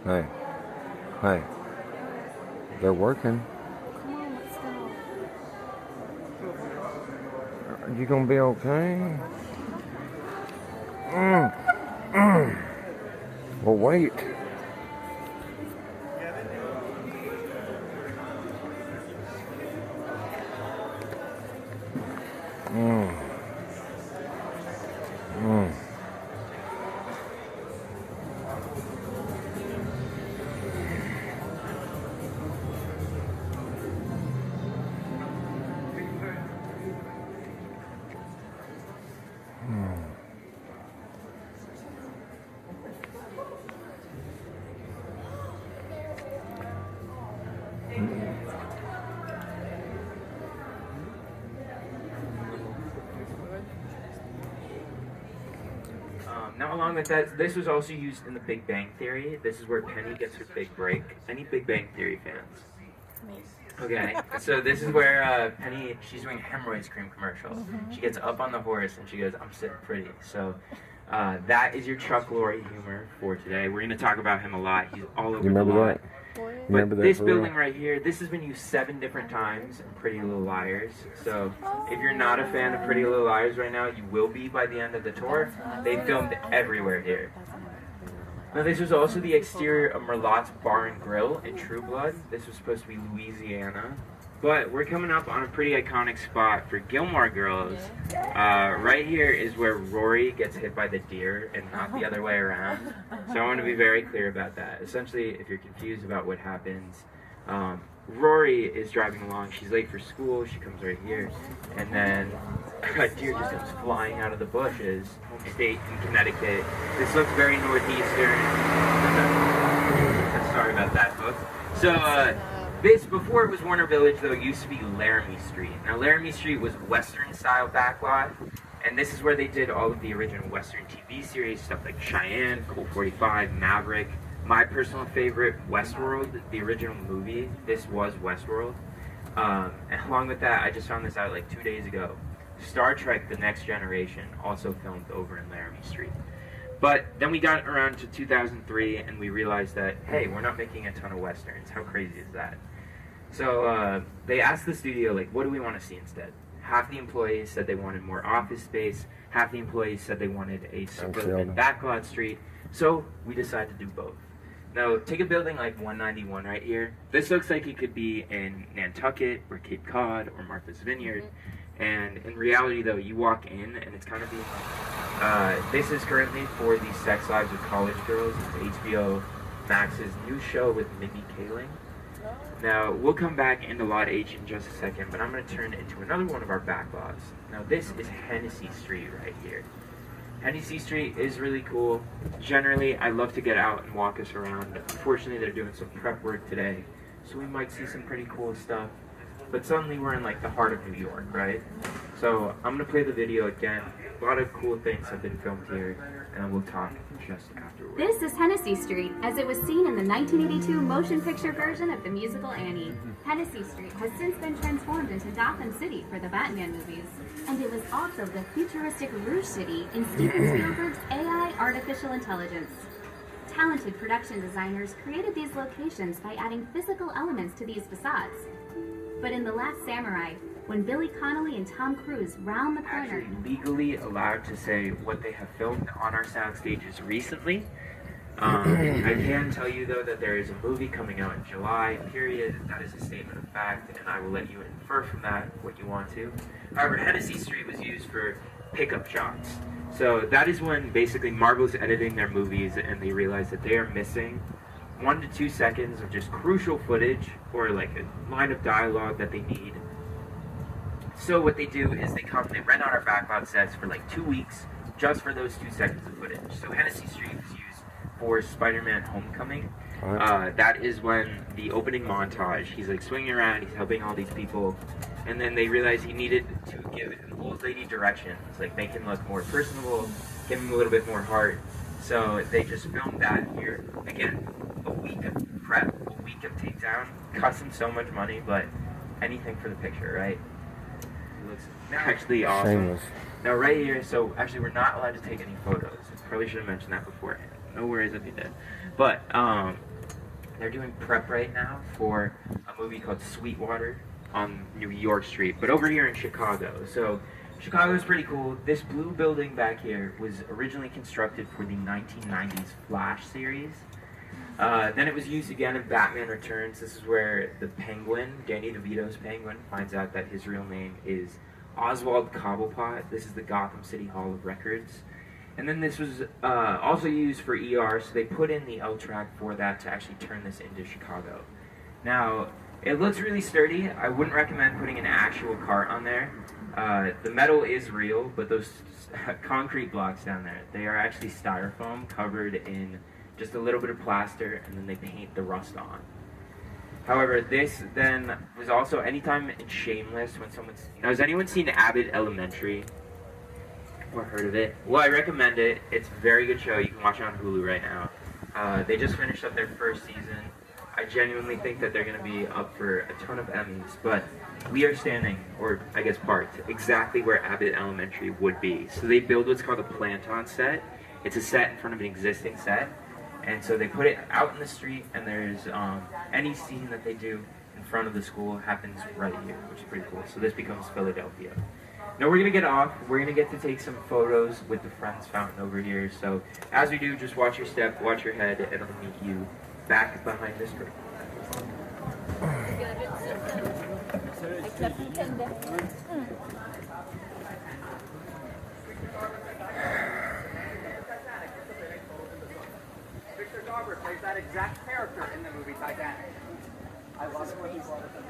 Hey, hey, they're working. Come on, let's go. You gonna be okay? Mm, mm. Well, wait. Mm, mm. Now, along with that, this was also used in the Big Bang Theory. This is where Penny gets her big break. Any Big Bang Theory fans? Me. Okay, so this is where Penny, she's doing a hemorrhoids cream commercial. She gets up on the horse and she goes, "I'm sitting pretty." So that is your Chuck Lorre humor for today. We're going to talk about him a lot. He's all over You remember the lot. that? You But remember that this for real? building right here, this has been used 7 different times in Pretty Little Liars. So if you're not a fan of Pretty Little Liars right now, you will be by the end of the tour. They filmed everywhere here. Now, this was also the exterior of Merlotte's Bar and Grill in True Blood. This was supposed to be Louisiana. But we're coming up on a pretty iconic spot for Gilmore Girls. Right here is where Rory gets hit by the deer and not the other way around. So I want to be very clear about that. Essentially, if you're confused about what happens, Rory is driving along. She's late for school. She comes right here. And then a deer just comes flying out of the bushes. Home state in Connecticut. This looks very northeastern. Sorry about that, folks. So, this, before it was Warner Village, though, it used to be Laramie Street. Now, Laramie Street was Western-style backlot, and this is where they did all of the original Western TV series, stuff like Cheyenne, Colt 45, Maverick. My personal favorite, Westworld, the original movie. This was Westworld. And along with that, I just found this out like 2 days ago. Star Trek: The Next Generation also filmed over in Laramie Street. But then we got around to 2003 and we realized that, hey, we're not making a ton of Westerns. How crazy is that? So they asked the studio, like, what do we want to see instead? Half the employees said they wanted more office space. Half the employees said they wanted a suburban backlot street. So we decided to do both. Now, take a building like 191 right here. This looks like it could be in Nantucket or Cape Cod or Martha's Vineyard. And in reality, though, you walk in and it's kind of being like, this is currently for the Sex Lives of College Girls. It's HBO Max's new show with Mindy Kaling. Now, we'll come back into Lot H in just a second, but I'm going to turn into another one of our backlots. Now, this is Hennessy Street right here. Hennessy Street is really cool. Generally, I love to get out and walk us around. Unfortunately, they're doing some prep work today, so we might see some pretty cool stuff. But suddenly we're in like the heart of New York, right? So I'm going to play the video again. A lot of cool things have been filmed here, and we'll talk just afterwards. This is Hennessy Street, as it was seen in the 1982 motion picture version of the musical Annie. Hennessy Street has since been transformed into Gotham City for the Batman movies, and it was also the futuristic Rouge City in Steven Spielberg's AI artificial intelligence. Talented production designers created these locations by adding physical elements to these facades. But in The Last Samurai, when Billy Connolly and Tom Cruise round the corner... Actually legally allowed to say what they have filmed on our sound stages recently. I can tell you, though, that there is a movie coming out in July, period. That is a statement of fact, and I will let you infer from that what you want to. However, Hennessy Street was used for pickup shots. So that is when basically Marvel's editing their movies and they realize that they are missing 1 to 2 seconds of just crucial footage or like a line of dialogue that they need. So what they do is they rent out our backlot sets for like 2 weeks just for those 2 seconds of footage. So Hennessy Street was used for Spider-Man Homecoming. That is when the opening montage, he's like swinging around, he's helping all these people, and then they realized he needed to give an old lady directions, like make him look more personable, give him a little bit more heart. So they just filmed that here. Again, a week of prep, a week of takedown, cost them so much money, but anything for the picture, right? It looks actually awesome. Shameless. Now right here, so actually we're not allowed to take any photos. Probably should have mentioned that beforehand. No worries if you did. But They're doing prep right now for a movie called Sweetwater on New York Street, but over here in Chicago. So Chicago is pretty cool. This blue building back here was originally constructed for the 1990s Flash series. Then it was used again in Batman Returns. This is where the Penguin, Danny DeVito's Penguin, finds out that his real name is Oswald Cobblepot. This is the Gotham City Hall of Records. And then this was also used for ER, so they put in the L track for that to actually turn this into Chicago. Now, it looks really sturdy. I wouldn't recommend putting an actual cart on there. The metal is real, but those concrete blocks down there, they are actually styrofoam covered in just a little bit of plaster, and then they paint the rust on. However, this then was also anytime in Shameless when someone's... Now, has anyone seen Abbott Elementary? Or heard of it? Well, I recommend it. It's a very good show. You can watch it on Hulu right now. They just finished up their first season. I genuinely think that they're going to be up for a ton of Emmys, but we are standing, or I guess parked, exactly where Abbott Elementary would be. So they build what's called a plant-on set. It's a set in front of an existing set, and so they put it out in the street, and there's any scene that they do in front of the school happens right here, which is pretty cool. So this becomes Philadelphia. Now we're going to get off. We're going to get to take some photos with the Friends Fountain over here. So as we do, just watch your step, watch your head, and I'll meet you back behind this curtain. Victor Garber plays that exact character in the movie Titanic. I love it when he's all the time.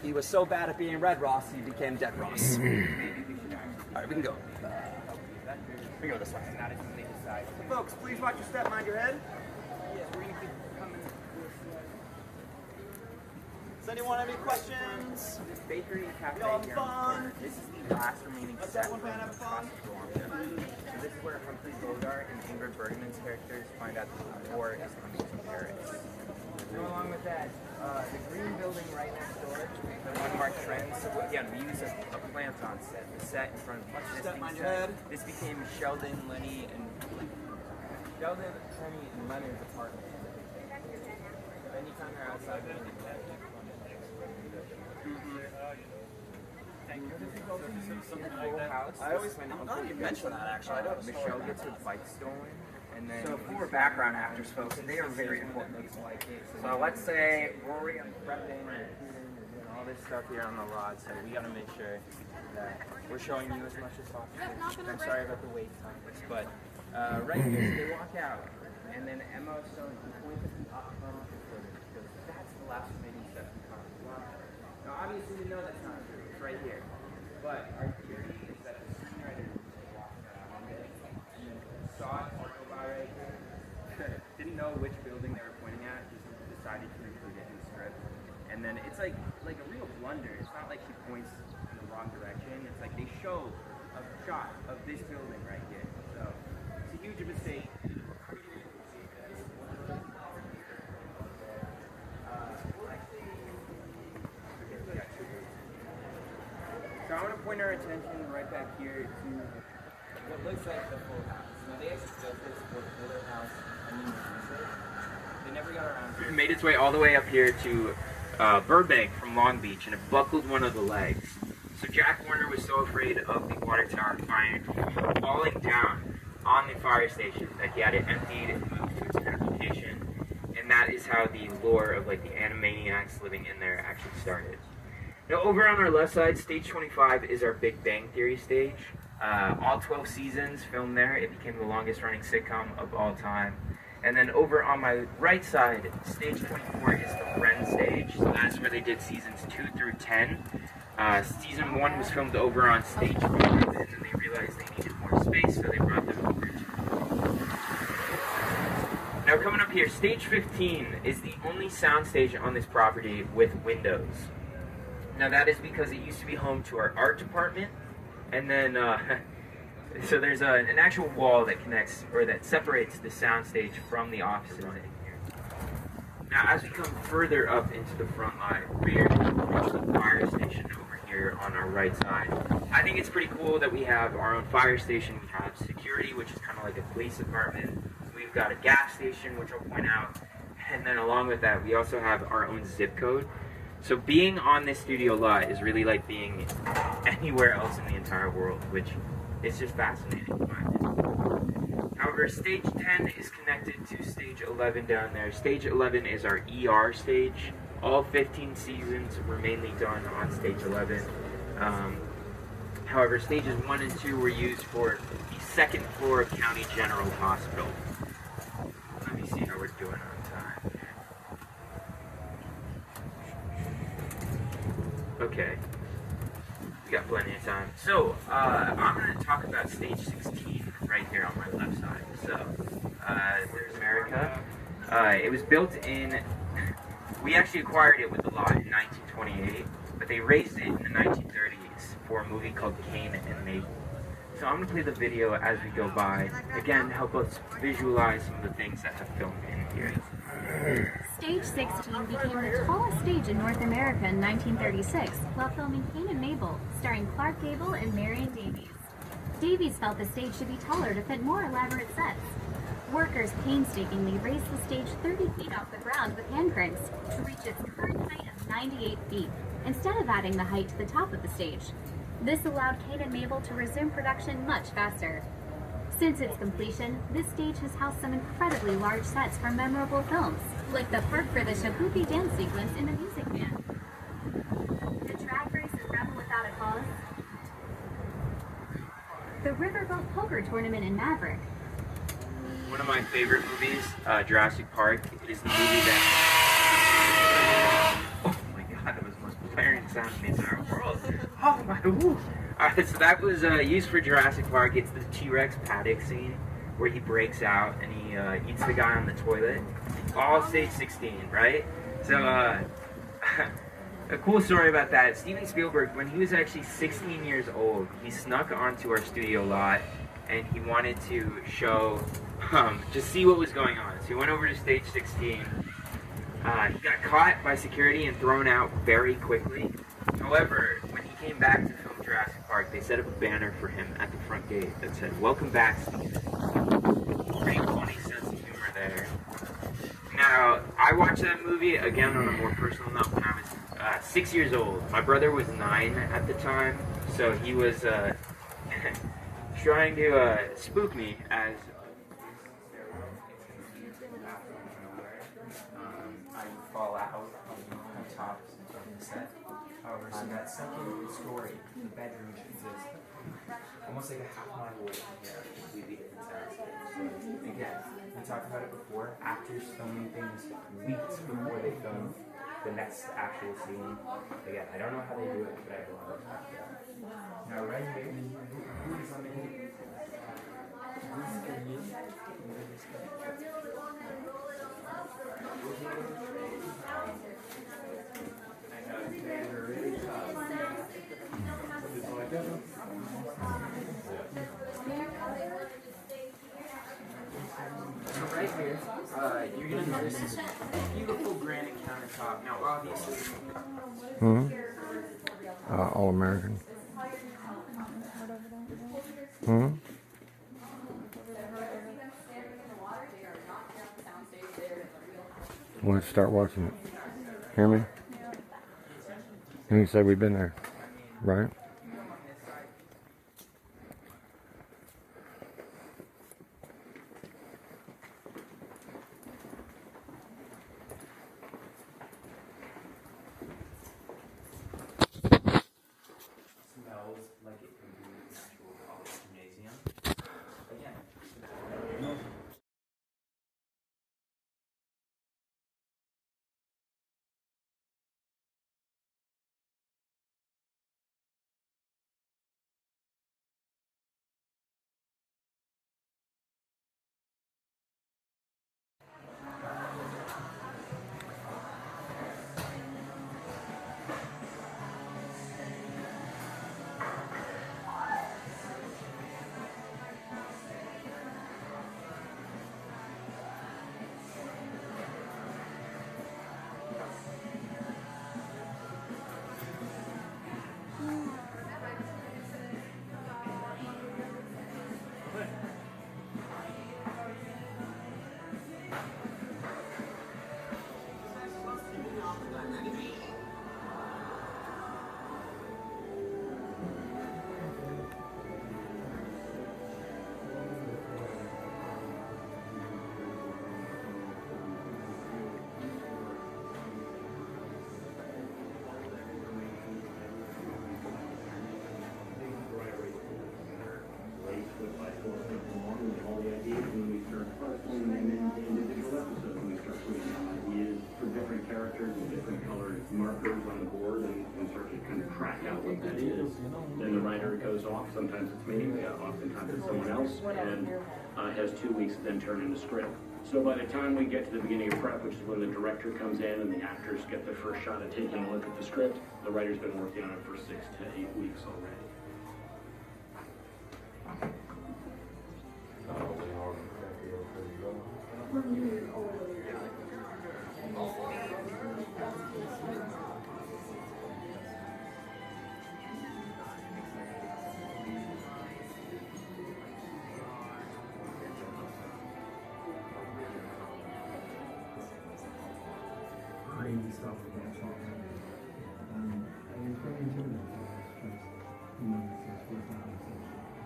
He was so bad at being Red Ross, he became Dead Ross. Alright, we can go. We can go this way. So folks, please watch your step, mind your head. Yes, we're going to keep coming. Does anyone have any questions? This bakery and cafe Y'all here fun? on the corner, this is the last remaining Let's set have one fan have fun. So this is where Humphrey Bogart and Ingrid Bergman's characters find out that the war is coming to Paris. So along with that, the green building right next door, the Unmarked Trends. So again, we use a plant-on set. The set in front of this became Sheldon, Lenny, and Leonard's apartment. Anytime they're outside, we need that. Thank you. I always went out. You mentioned that actually. Michelle gets her bike stolen. And then So for background actors, folks, they are very important. So let's say Rory and prepping and doing all this stuff here on the lot, so we gotta make sure that we're showing you as much as possible. I'm sorry about the wait times, but right here, they walk out, and then Emma Stone points at the up because that's the last remaining set of the comic. Now, obviously, we know that's not true. It's right here. But our theory is that the screenwriter was walking around one day and then saw it go by right here. Didn't know which building they were pointing at. Just decided to include it in the script. And then it's like a real blunder. It's not like she points in the wrong direction. It's like they show a shot of this building right here. So it's a huge mistake. So I want to point our attention right back here to what looks like the full house. Now they actually built this for the Fuller House. They never got around to it. It made its way all the way up here to Burbank from Long Beach, and it buckled one of the legs. So Jack Warner was so afraid of the water tower falling down on the fire station that he had it emptied and moved to its application. And that is how the lore of like the Animaniacs living in there actually started. Now over on our left side, stage 25 is our Big Bang Theory stage. All 12 seasons filmed there. It became the longest running sitcom of all time. And then over on my right side, stage 24 is the Friends stage. So that's where they did seasons 2 through 10. Season 1 was filmed over on stage 4. and then they realized they needed more space, so they brought them over to. Now coming up here, stage 15 is the only soundstage on this property with windows. Now that is because it used to be home to our art department, and then so there's an actual wall that connects or that separates the soundstage from the offices in here. Now as we come further up into the front line, we're reach the fire station over here on our right side. I think it's pretty cool that we have our own fire station. We have security, which is kind of like a police department. We've got a gas station, which I'll point out, and then along with that, we also have our own zip code. So being on this studio lot is really like being anywhere else in the entire world, which is just fascinating in my opinion. However, stage 10 is connected to stage 11 down there. Stage 11 is our ER stage. All 15 seasons were mainly done on stage 11. However, stages 1 and 2 were used for the second floor of County General Hospital. Let me see how we're doing on time. Okay, we got plenty of time. So, I'm going to talk about stage 16 right here on my left side. So, there's America. It was built in, we actually acquired it with the lot in 1928, but they raised it in the 1930s for a movie called Cain and Mabel. So I'm going to play the video as we go by, again, to help us visualize some of the things that have filmed in here. Stage 16 became the tallest stage in North America in 1936 while filming Cain and Mabel, starring Clark Gable and Marion Davies. Davies felt the stage should be taller to fit more elaborate sets. Workers painstakingly raised the stage 30 feet off the ground with hand cranks to reach its current height of 98 feet, instead of adding the height to the top of the stage. This allowed Cain and Mabel to resume production much faster. Since its completion, this stage has housed some incredibly large sets for memorable films, like the park for the Shaboopy dance sequence in The Music Man, the drag race in Rebel Without a Cause, the Riverboat Poker Tournament in Maverick. One of my favorite movies, Jurassic Park. It is the movie that... Oh my god, that was the most blaring sound in the entire world. Oh my, woo. Alright, so that was used for Jurassic Park. It's the T-Rex paddock scene where he breaks out and he eats the guy on the toilet. All stage 16, right? So, a cool story about that. Steven Spielberg, when he was actually 16 years old, he snuck onto our studio lot and he wanted to show, just see what was going on. So he went over to stage 16. He got caught by security and thrown out very quickly. However, when he came back to film Jurassic Park, they set up a banner for him at the front gate that said, "Welcome back, Steven." Pretty funny sense of humor there. Now, I watched that movie, again, on a more personal note, when I was 6 years old. My brother was 9 at the time, so he was trying to spook me as I fall out on top of the set. However, so that second story, the bedroom exists almost like a half-mile away from here, completely different soundscape. So again, we talked about it before, actors filming things weeks before they film the next actual scene. Again, I don't know how they do it, but I have a lot of respect for that. Now right here, who is on the right here, you're going to notice this beautiful granite countertop. Now, obviously, All American. Want to start watching it? Hear me? You said we've been there, right? Then the writer goes off. Sometimes it's me, oftentimes it's someone else, and has 2 weeks to then turn in the script. So by the time we get to the beginning of prep, which is when the director comes in and the actors get their first shot at taking a look at the script, the writer's been working on it for 6 to 8 weeks already. Crazy stuff about Tottenham. And it's very intimidating.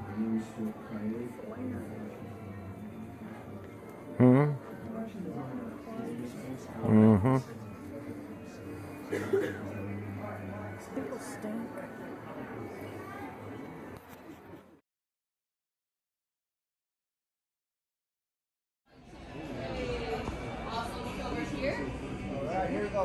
My name is Stuart Craig. Mm-hmm. Mm-hmm. People stink. Alright, here we go.